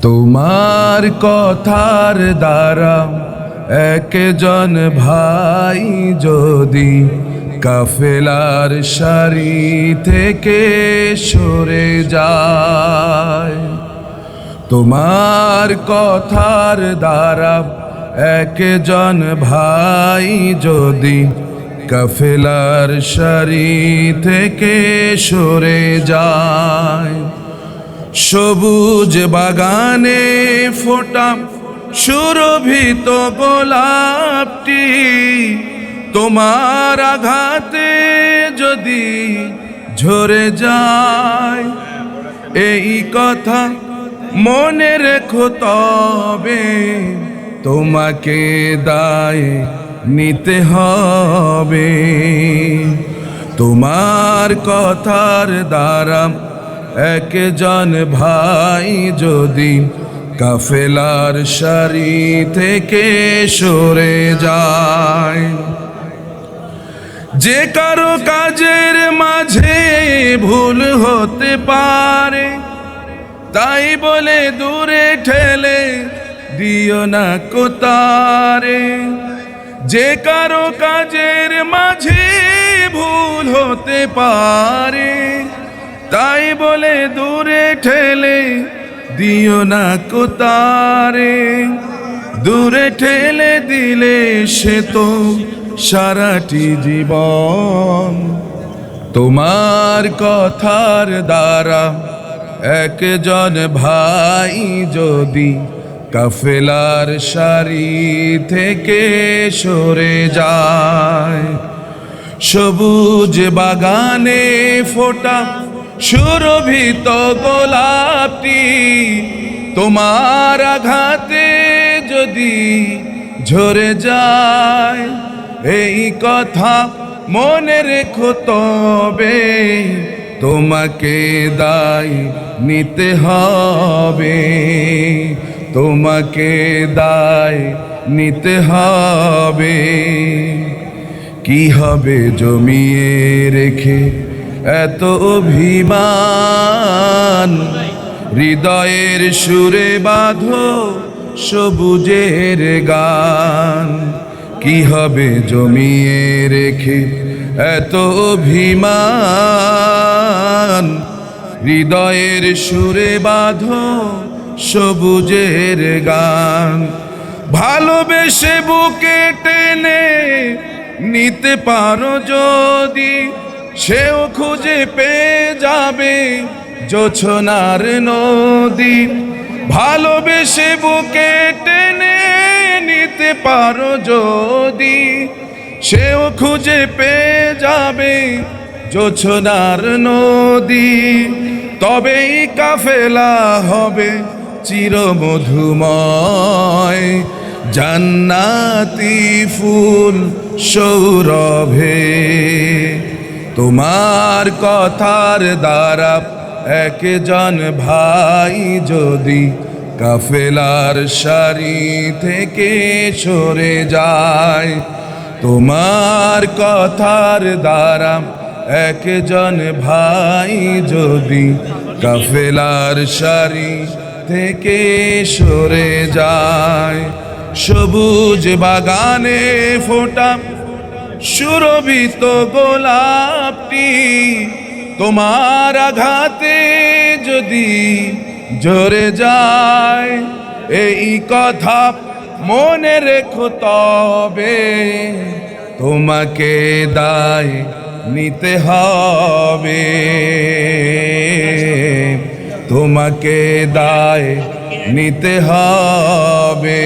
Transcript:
তোমার কথার দ্বারা একজন ভাই যদি কাফেলার সারি থেকে সরে যায়, তোমার কথার দ্বারা একজন ভাই যদি কাফেলার সারি থেকে সরে যায়, সবুজ বাগানে ফোটা সুরভিত গোলাপটি তোমার আঘাতে যদি ঝরে যায়, এই কথা মনে রেখো, তবে তোমাকে দায় নিতে হবে। তোমার কথার দ্বারা একজন ভাই যদি কাফেলার সারি থেকে সরে যায়, যে কারো কাজের মাঝে ভুল হতে পারে, তাই বলে দূরে ঠেলে দিও না কোতারে। যে কারো কাজের মাঝে ভুল হতে পারে, তাই বলে দূরে ঠেলে দিও না কোতারে। দূরে ঠেলে দিলে সে তো সারাটি জীবন। তোমার কথার দ্বারা একজন ভাই যদি কাফেলার সারি থেকে সরে যায়, সবুজ বাগানে ফোটা সুরভিত গোলাপটি তোমার আঘাতে যদি ঝরে যায়, এই কথা মনে রেখো, তবে তোমাকে দায় নিতে হবে। তোমাকে দায় নিতে হবে। কি হবে জমিয়ে রেখে এত অভিমান, হৃদয়ের সুরে বাঁধো সবুজের গান। কি হবে জমিয়ে রেখে এত অভিমান, হৃদয়ের সুরে বাঁধো সবুজের গান। ভালোবেসে বুকে টেনে নিতে পারো যদি, সেও খুঁজে পেয়ে যাবে জোছনার নদী। ভালোবেসে বুকে টেনে নিতে পারো যদি, সেও খুঁজে পেয়ে যাবে জোছনার নদী। তবেই কাফেলা হবে চিরমধুময়, জান্নাতি ফুল সৌরভে। তোমার কথার দ্বারা একজন ভাই যদি কাফেলার সারি থেকে সরে যায়, তোমার কথার দ্বারা একজন ভাই যদি কাফেলার সারি থেকে সরে যায়, সবুজ বাগানে ফোটা সুরভিত গোলাপটি তোমার আঘাতে যদি ঝরে যায়, এই কথা মনে রেখো, তবে তোমাকে দায় নিতে হবে। তোমাকে দায় নিতে হবে।